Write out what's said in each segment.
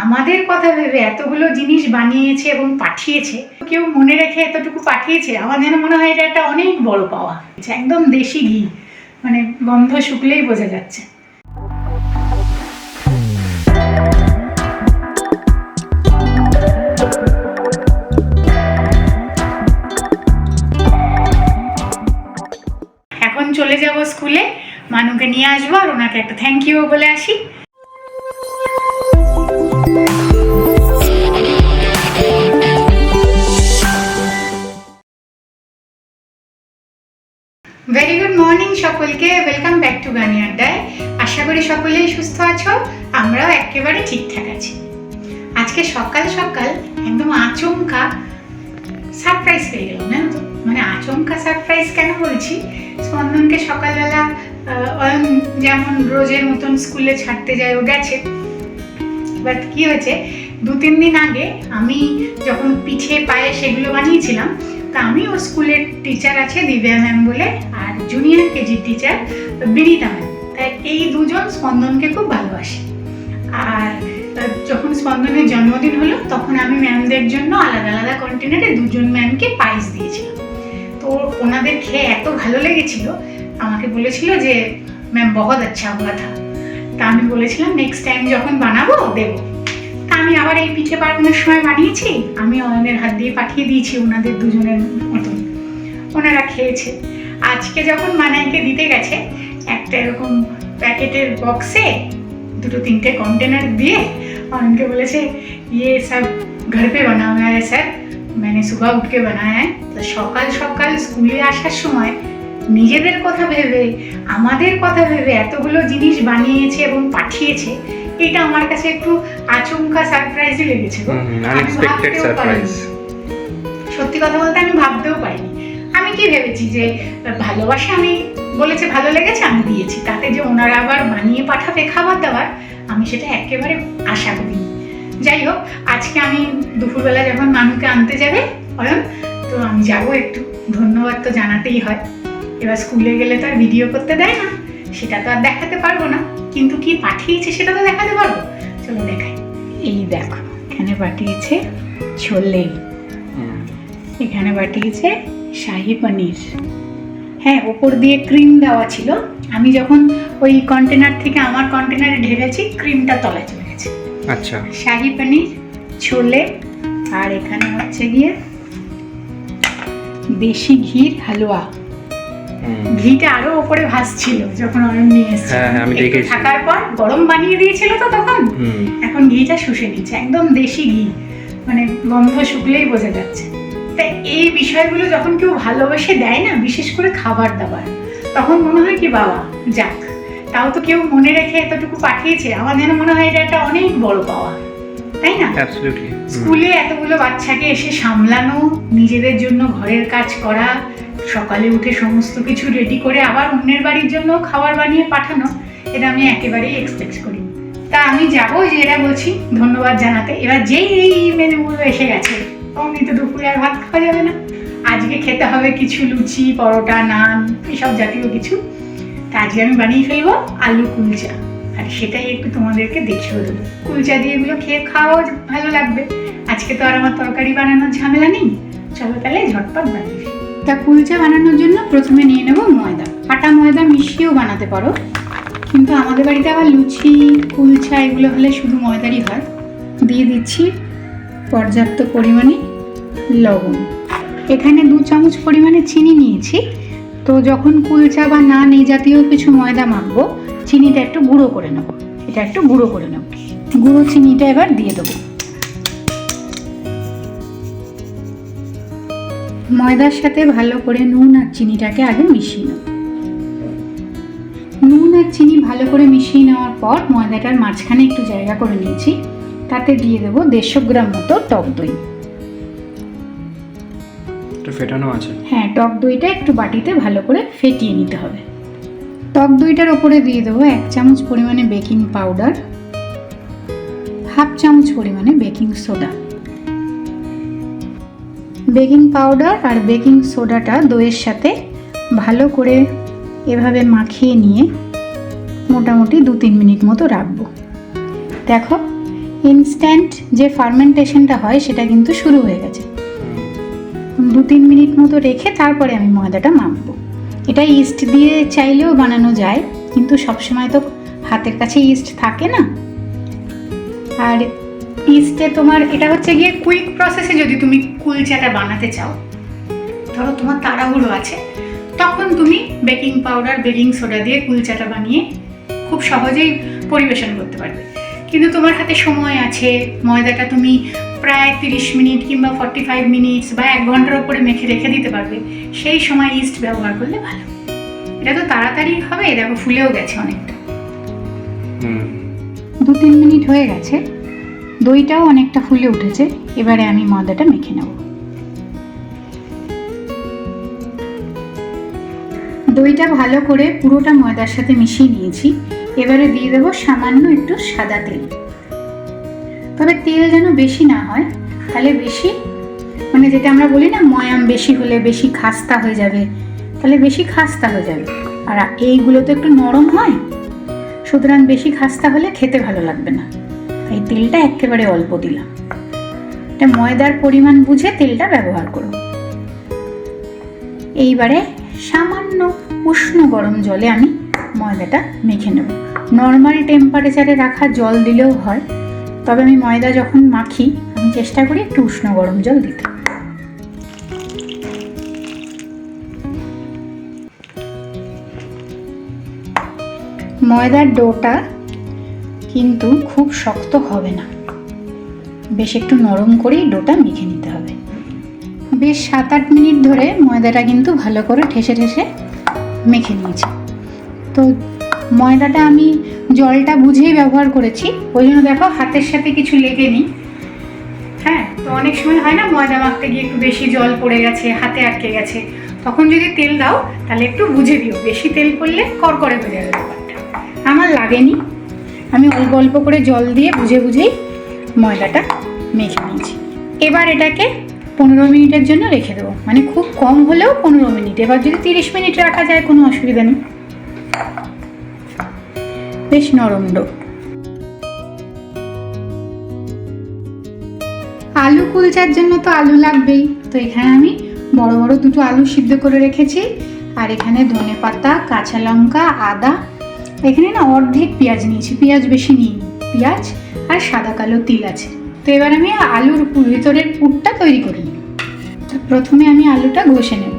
আমাদের কথা ভেবে এতগুলো জিনিস বানিয়েছে এবং পাঠিয়েছে, কেউ মনে রেখে এতটুকু পাঠিয়েছে, আমার যেন মনে হয় এটা একটা অনেক বড় পাওয়া। একদম দেশি ঘি, মানে গন্ধ শুকলেই বোঝা যাচ্ছে। এখন চলে যাব স্কুলে, মানুকে নিয়ে আসবো আর ওনাকে একটা থ্যাংক ইউ বলে আসি। ভেরি গুড মর্নিং সকলকে, ওয়েলকাম ব্যাক টু গানি আড্ডায়। আশা করি সকলেই সুস্থ আছো, আমরাও একেবারে ঠিকঠাক আছি। আজকে সকাল সকাল একদম আচমকা সারপ্রাইজ পেয়ে গেলাম, জানো তো। মানে আচমকা সারপ্রাইজ কেন বলছি, স্পন্দনকে সকালবেলা যেমন রোজের মতন স্কুলে ছাড়তে যায়, ও গেছে। বাট কি হয়েছে, 2-3 দিন আগে আমি যখন পিঠে পায়ে সেগুলো বানিয়েছিলাম, তা আমি ওর স্কুলের টিচার আছে দিব্যা ম্যাম বলে, আর জুনিয়র কেজির টিচার বিনীতা ম্যাম, তাই এই দুজন স্পন্দনকে খুব ভালোবাসে। আর যখন স্পন্দনের জন্মদিন হলো তখন আমি ম্যামদের জন্য আলাদা আলাদা কন্টেনারে দুজন ম্যামকে পায়েস দিয়েছিলাম। তো ওনাদের খেয়ে এত ভালো লেগেছিল, আমাকে বলেছিল যে ম্যাম বহুত আচ্ছা হুয়া থা। তা আমি বলেছিলাম নেক্সট টাইম যখন বানাবো দেবো। তা আমি আবার এই পিঠে বানানোর সময় বানিয়েছি, আমি অয়নের হাত দিয়ে পাঠিয়ে দিয়েছি ওনাদের দুজনের মতন, ওনারা খেয়েছে। আজকে যখন মানাইকে দিতে গেছে, একটা এরকম প্যাকেটের বক্সে 2-3টে কন্টেনার দিয়ে অয়নকে বলেছে ইয়ে সব ঘর পে বানা হুয়া হ্যায় স্যার, मैंने सुबह उठ के बनाया है। তো সকাল সকাল স্কুলে আসার সময় নিজেদের কথা ভেবে, আমাদের কথা ভেবে এতগুলো জিনিস বানিয়েছে এবং পাঠিয়েছে, এটা আমার কাছে একটু আচমকা সারপ্রাইজই লেগেছে। Unexpected surprise. সত্যি কথা বলতে আমি ভাবতেও পারিনি। আমি কি ভেবেছি যে ভালোবাসা, আমি বলেছে ভালো লেগেছে আমি দিয়েছি, তাতে যে ওনারা আবার বানিয়ে পাঠাবে খাবার দাবার, আমি সেটা একেবারে আশা করিনি। যাই হোক, আজকে আমি দুপুরবেলা যখন মানুকে আনতে যাবে অয়ন, তো আমি যাবো, একটু ধন্যবাদ তো জানাতেই হয়। এবার স্কুলে গেলে তো আর ভিডিও করতে দেয় না, সেটা তো আর দেখাতে পারবো না, কিন্তু কি পাঠিয়েছে সেটা তো দেখাতে পারবো। চলো দেখাই। এই দেখো, এখানে পাঠিয়েছে ছোলে, এখানে পাঠিয়েছে শাহি পনির। হ্যাঁ, ওপর দিয়ে ক্রিম দেওয়া ছিল, আমি যখন ওই কন্টেনার থেকে আমার কন্টেনারে ঢেলেছি, ক্রিমটা তলায় চলে গেছে। আচ্ছা, শাহি পনির, ছোলে, আর এখানে হচ্ছে গিয়ে দেশি ঘির হালুয়া। ঘিটা আরো উপরে ভাসছিল যখন অয়ন নিয়ে এসেছে। আমি দেখেছি। থাকার পর গরম বানিয়ে দিয়েছিল তো তখন, এখন ঘিটা শুষে নিচ্ছে, একদম দেশি ঘি, মানে গন্ধ শুকলেই বোঝা যাচ্ছে। তাই এই বিষয়গুলো যখন কেউ ভালোবেসে দেয় না, বিশেষ করে খাবার দাবার, তখন মনে হয় কি বাবা যাক, তাও তো কেউ মনে রেখে এতটুকু পাঠিয়েছে, আমার যেন মনে হয় এটা একটা অনেক বড় পাওয়া, তাই না? অ্যাবসলিউটলি। স্কুলে এতগুলো বাচ্চাকে এসে সামলানো, নিজেদের জন্য ঘরের কাজ করা, সকালে উঠে সমস্ত কিছু রেডি করে আবার অন্যের বাড়ির জন্য খাবার বানিয়ে পাঠানো, এটা আমি একেবারেই এক্সপেক্ট করি। তা আমি যাবো, যে এরা বলছি ধন্যবাদ জানাতে। এবার যেই এই মেনুগুলো এসে গেছে, অমনি তো দুপুরে আর ভাত খাওয়া যাবে না, আজকে খেতে হবে কিছু লুচি, পরোটা, নান, এসব জাতীয় কিছু। তা আজকে আমি বানিয়ে ফেলবো আলু কুলচা, আর সেটাই একটু তোমাদেরকে দেখিয়ে দেবো। কুলচা দিয়ে এগুলো খেয়ে খাওয়াও ভালো লাগবে। আজকে তো আর আমার তরকারি বানানোর ঝামেলা নেই, চলো তাহলে ঝটপট বানিয়ে ফেলি। তা কুলচা বানানোর জন্য প্রথমে নিয়ে নেব ময়দা। আটা ময়দা মিশিয়েও বানাতে পারো, কিন্তু আমাদের বাড়িতে আবার লুচি, কুলচা এগুলো হলে শুধু ময়দারই হয়। দিয়ে দিচ্ছি পর্যাপ্ত পরিমাণে লবণ। এখানে 2 চামচ পরিমাণে চিনি নিয়েছি। তো যখন কুলচা বা নান এই জাতীয় কিছু ময়দা মাখবো, চিনিটা একটু গুঁড়ো করে নেবো, এটা একটু গুঁড়ো করে নেবো। গুঁড়ো চিনিটা এবার দিয়ে দেবো। ময়দার সাথে ভালো করে নুন আর চিনিটাকে আগে মিশিয়ে নেব। নুন আর চিনি ভালো করে মিশিয়ে নেওয়ার পর ময়দাটার মাঝখানে একটু জায়গা করে নিয়েছি, তাতে দিয়ে দেবো 150 গ্রাম মতো টক দই। ফেটানো আছে? হ্যাঁ, টক দইটা একটু বাটিতে ভালো করে ফেটিয়ে নিতে হবে। টক দইটার ওপরে দিয়ে দেবো 1 চামচ পরিমাণে বেকিং পাউডার, 1/2 চামচ পরিমাণে বেকিং সোডা। বেকিং পাউডার আর বেকিং সোডাটা দইয়ের সাথে ভালো করে এভাবে মাখিয়ে নিয়ে মোটামুটি 2-3 মিনিট মতো রাখবো। দেখো ইনস্ট্যান্ট যে ফার্মেন্টেশনটা হয় সেটা কিন্তু শুরু হয়ে গেছে। 2-3 মিনিট মতো রেখে তারপরে আমি ময়দাটা মাখবো। এটা ইস্ট দিয়ে চাইলেও বানানো যায়, কিন্তু সবসময় তো হাতের কাছে ইস্ট থাকে না। আর ইস্টে তোমার এটা হচ্ছে গিয়ে কুইক প্রসেসে যদি তুমি কুলচাটা বানাতে চাও, ধরো তোমার তাড়াহুড়ো আছে, তখন তুমি বেকিং পাউডার বেকিং সোডা দিয়ে কুলচাটা বানিয়ে খুব সহজেই পরিবেশন করতে পারবে। কিন্তু তোমার হাতে সময় আছে, ময়দাটা তুমি প্রায় 30 মিনিট কিংবা 45 মিনিটস বা 1 ঘন্টার উপরে মেখে রেখে দিতে পারবে, সেই সময় ইস্ট ব্যবহার করলে ভালো। এটা তো তাড়াতাড়ি হবে, দেখো ফুলেও গেছে অনেকটা। 2-3 মিনিট হয়ে গেছে, দইটাও অনেকটা ফুলে উঠেছে। এবারে আমি ময়দাটা মেখে নেব। দইটা ভালো করে পুরোটা ময়দার সাথে মিশিয়ে নিয়েছি। এবারে দিয়ে দেবো সামান্য একটু সাদা তেল। তবে তেল যেন বেশি না হয়, তাহলে বেশি মানে যেটা আমরা বলি না ময়াম বেশি হলে বেশি খাস্তা হয়ে যাবে, তাহলে বেশি খাস্তা হয়ে যাবে। আর এইগুলো তো একটু নরম হয়, সুতরাং বেশি খাস্তা হলে খেতে ভালো লাগবে না। তাই তেলটা একেবারে অল্প দিলাম। এটা ময়দার পরিমাণ বুঝে তেলটা ব্যবহার করো। এইবারে সামান্য উষ্ণ গরম জলে আমি ময়দাটা মেখে নেব। নর্মাল টেম্পারেচারে রাখা জল দিলেও হয়, তবে আমি ময়দা যখন মাখি আমি চেষ্টা করি একটু উষ্ণ গরম জল দিতে। ময়দার ডোটা কিন্তু খুব শক্ত হবে না, বেশ একটু নরম করেই ডোটা মেখে নিতে হবে। বেশ 7-8 মিনিট ধরে ময়দাটা কিন্তু ভালো করে ঠেসে ঠেসে মেখে নিয়েছি। তো ময়দাটা আমি জলটা বুঝেই ব্যবহার করেছি, ওই জন্য দেখো হাতের সাথে কিছু লেগে নি। হ্যাঁ, তো অনেক সময় হয় না ময়দা মাখতে গিয়ে একটু বেশি জল পড়ে গেছে, হাতে আটকে গেছে, তখন যদি তেল দাও তাহলে একটু বুঝে দিও, বেশি তেল পড়লে করকরে হয়ে যাবে ব্যাপারটা। আমার লাগেনি, আমি অল্প অল্প করে জল দিয়ে বুঝে বুঝেই ময়দাটা মেখে নিয়েছি। এবার এটাকে 15 মিনিটের জন্য রেখে দেবো, মানে খুব কম হলেও 15 মিনিট। এবার যদি 30 মিনিট রাখা যায় কোনো অসুবিধা নেই। বেশ নরম ডো। আলু কুলচার জন্য তো আলু লাগবেই, তো এখানে আমি বড় বড় 2টো আলু সিদ্ধ করে রেখেছি। আর এখানে ধনেপাতা, কাঁচা লঙ্কা, আদা, এখানে না অর্ধেক পেঁয়াজ নিয়েছি, পেঁয়াজ বেশি নিইনি, পেঁয়াজ আর সাদা কালো তিল আছে। তো এবার আমি আলুর ভিতরের পুরটা তৈরি করে নিই। তো প্রথমে আমি আলুটা ঘষে নেব।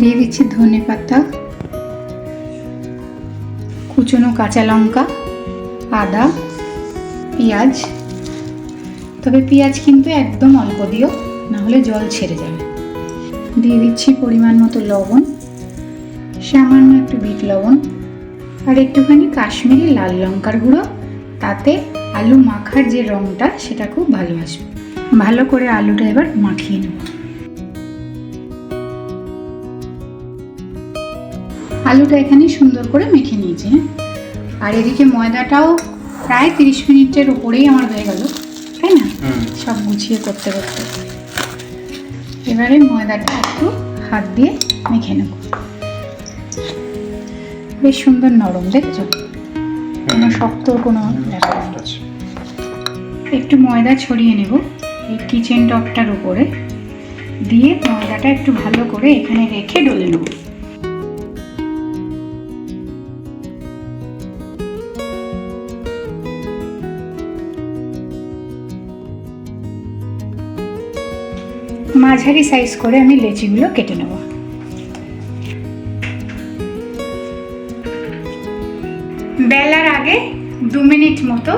দিয়ে দিচ্ছি ধনেপাতা, কুচনো কাঁচা লঙ্কা, আদা, পেঁয়াজ। তবে পেঁয়াজ কিন্তু একদম অল্প দিও, না হলে জল ছেড়ে যাবে। দিয়ে দিচ্ছি পরিমাণ মতো লবণ, সামান্য একটু বিট লবণ, আর একটুখানি কাশ্মীরি লাল লঙ্কার গুঁড়ো। তাতে আলু মাখার যে রঙটা সেটা খুব ভালো আসবে। ভালো করে আলুটা এবার মাখিয়ে নেব। আলুটা এখানে সুন্দর করে মেখে নিয়েছি। আর এদিকে ময়দাটাও প্রায় 30 মিনিটের উপরেই আমার হয়ে গেল, তাই না? সব গুছিয়ে করতে করতে এবারে ময়দাটা একটু হাত দিয়ে মেখে নেব। বেশ সুন্দর নরম, দেখছো? কোনো শক্ত কোনো ব্যাপার নেই। একটু ময়দা ছড়িয়ে নেব এই কিচেন টপটার উপরে, দিয়ে ময়দাটা একটু ভালো করে এখানে রেখে ডলে নেব। মাঝারি সাইজ করে আমি লেচিগুলো কেটে নেব। বেলার আগে 2 মিনিট মতো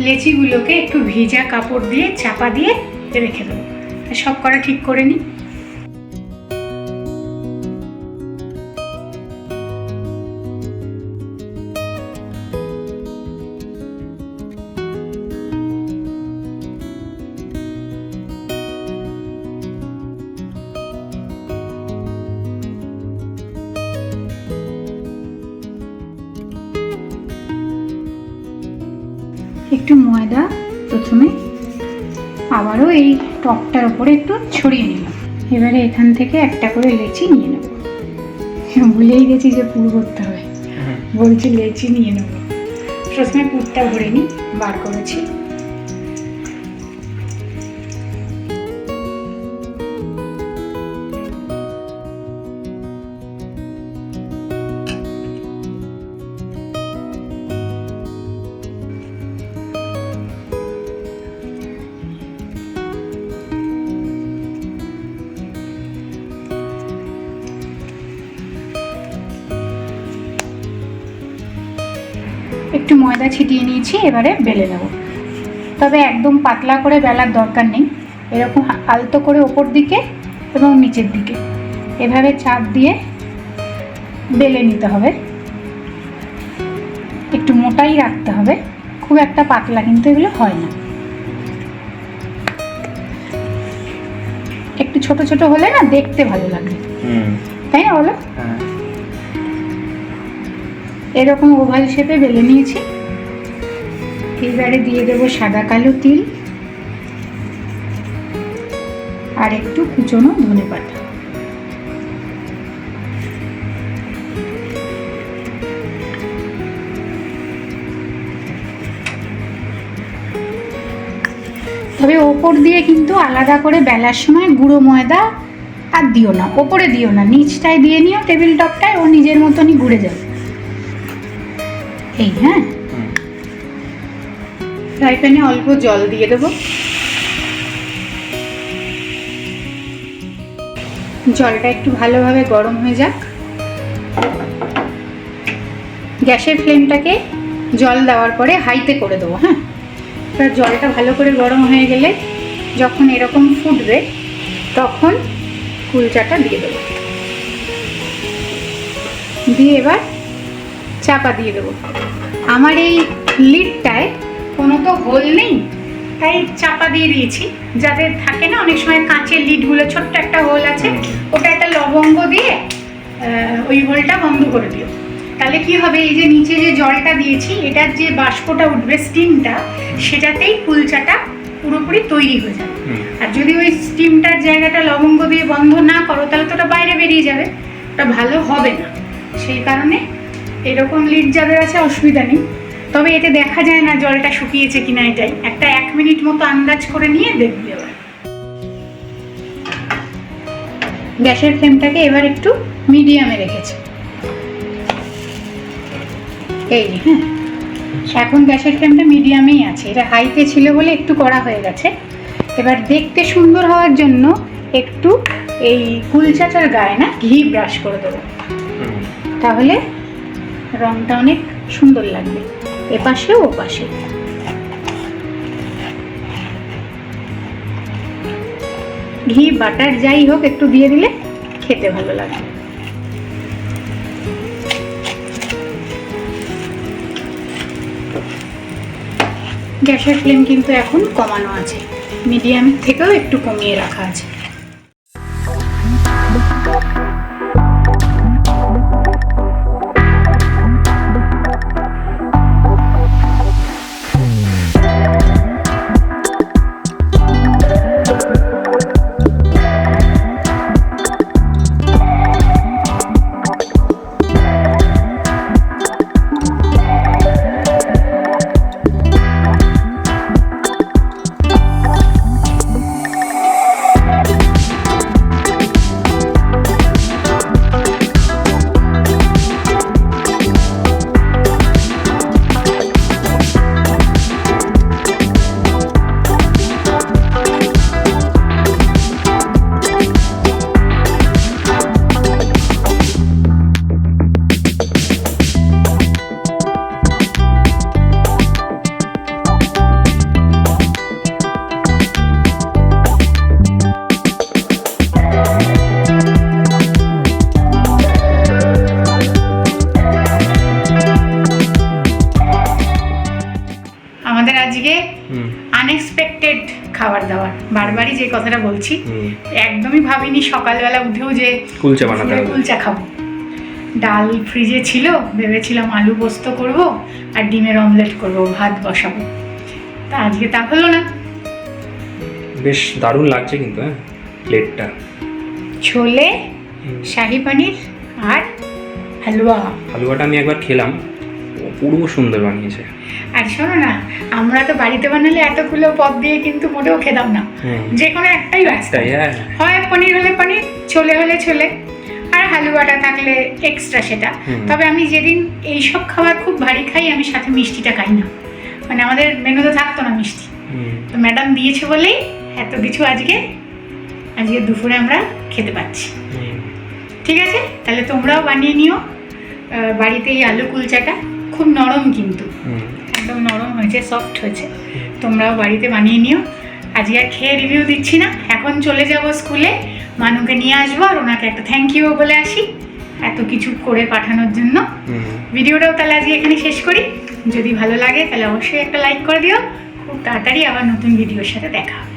লেচিগুলোকে একটু ভিজা কাপড় দিয়ে চাপা দিয়ে রেখে দেবো। সব করা ঠিক করে নিই। একটু ময়দা প্রথমে আবারও এই টপটার উপরে একটু ছড়িয়ে নিলাম। এবারে এখান থেকে একটা করে লেচি নিয়ে নেব। ভুলেই গেছি যে পুর করতে হবে। বলছি লেচি নিয়ে নেব। প্রথমে পুরটা ভরে নিই, বার করেছি। একটু ময়দা ছিটিয়ে নিয়েছি, এবারে বেলে নেব। তবে একদম পাতলা করে বেলার দরকার নেই, এরকম আলতো করে ওপর দিকে এবং নিচের দিকে এভাবে চাপ দিয়ে বেলে নিতে হবে। একটু মোটাই রাখতে হবে, খুব একটা পাতলা কিন্তু এগুলো হয় না। একটু ছোট ছোট হলে না দেখতে ভালো লাগে, তাই না বলো? এরকম ওভাল শেপে বেলে নিয়েছি। এবারে দিয়ে দেবো সাদা কালো তিল আর একটু কুচনো ধনেপাতা। তবে ওপর দিয়ে কিন্তু আলাদা করে বেলার সময় গুঁড়ো ময়দা আর দিও না, ওপরে দিও না, নিচটায় দিয়ে নিও, টেবিল টপটায় ও নিজের মতনই ঘুরে যাবে। এই হ্যাঁ, ফ্রাই প্যানে অল্প জল দিয়ে দেবো। জলটা একটু ভালোভাবে গরম হয়ে যাক। গ্যাসের ফ্লেমটাকে জল দেওয়ার পরে হাইতে করে দেবো। হ্যাঁ, এবার জলটা ভালো করে গরম হয়ে গেলে যখন এরকম ফুটবে তখন কুলচাটা দিয়ে দেবো। দিয়ে এবার চাপা দিয়ে দেবো। আমার এই লিডটায় কোনো তো হোল নেই, তাই চাপা দিয়ে দিয়েছি। যাদের থাকে না অনেক সময় কাঁচের লিডগুলো ছোট্ট একটা হোল আছে, ওটা একটা লবঙ্গ দিয়ে ওই হোলটা বন্ধ করে দিও। তাহলে কি হবে, এই যে নিচে যে জলটা দিয়েছি এটার যে বাষ্পটা উঠবে, স্টিমটা, সেটাতেই কুলচাটা পুরোপুরি তৈরি হয়ে যাবে। আর যদি ওই স্টিমটার জায়গাটা লবঙ্গ দিয়ে বন্ধ না করো তাহলে তো ওটা বাইরে বেরিয়ে যাবে, ওটা ভালো হবে না। সেই কারণে এরকম লিড যাদের আছে অসুবিধা নেই। তবে এতে দেখা যায় না জলটা শুকিয়েছে কিনা, এটাই একটা 1 মিনিট মতো আন্দাজ করে নিয়ে দেখবে। এবার গ্যাসের ফ্লেমটাকে এবার একটু মিডিয়ামে রেখেছি। এই হ্যাঁ, এখন গ্যাসের ফ্লেমটা মিডিয়ামেই আছে। এটা হাইতে ছিল বলে একটু কড়া হয়ে গেছে। এবার দেখতে সুন্দর হওয়ার জন্য একটু এই কুলচাটার গায়ে না ঘি ব্রাশ করে দেবো, তাহলে রংটা অনেক সুন্দর লাগবে এপাশে ও পাশে। ঘি বাটার যাই হোক একটু দিয়ে দিলে খেতে ভালো লাগবে। গ্যাসের ফ্লেম কিন্তু এখন কমানো আছে, মিডিয়াম থেকেও একটু কমিয়ে রাখা আছে। আনএক্সপেক্টেড খাবার দাবার, বারবারই যে কথাটা বলছি, একদমই ভাবিনি সকালবেলা উঠেও যে কুলচা বানাতে হবে, কুলচা খাবো। ডাল ফ্রিজে ছিল, ভেবেছিলাম আলু পোস্ত করব আর ডিমের অমলেট করব, ভাত বসাবো, তা আজকে তা হলো না। বেশ দারুণ লাগছে কিন্তু হ্যাঁ প্লেটটা। ছোলে, শাহি পনির আর হালুয়া। হালুয়াটা আমি একবার খেলাম, অপূর্ব সুন্দর বানিয়েছে। আর শোনো না, আমরা তো বাড়িতে বানালে এতগুলো পদ দিয়ে কিন্তু মোটেও খেতাম না, যে কোনো একটাই ব্যস্ত, হয় পনির হলে পনির, ছোলে হলে ছোলে, আর হালুয়াটা থাকলে এক্সট্রা সেটা। তবে আমি যেদিন এইসব খাবার খুব ভারী খাই, আমি সাথে মিষ্টিটা খাই না, মানে আমাদের মেনুতে থাকতো না মিষ্টি, তো ম্যাডাম দিয়েছে বলেই এত কিছু আজকে দুপুরে আমরা খেতে পাচ্ছি। ঠিক আছে, তাহলে তোমরাও বানিয়ে নিও বাড়িতে এই আলু কুলচাটা। খুব নরম কিন্তু, একদম নরম হয়েছে, সফট হয়েছে। তোমরাও বাড়িতে বানিয়ে নিও। আজকে আর খেয়ে রিভিউ দিচ্ছি না, এখন চলে যাব স্কুলে, মানুকে নিয়ে আসবো, আর ওনাকে একটা থ্যাংক ইউ বলে আসি এত কিছু করে পাঠানোর জন্য। ভিডিওটাও তাহলে আজকে এখানে শেষ করি। যদি ভালো লাগে তাহলে অবশ্যই একটা লাইক করে দিও। খুব তাড়াতাড়ি আবার নতুন ভিডিওর সাথে দেখা হবে।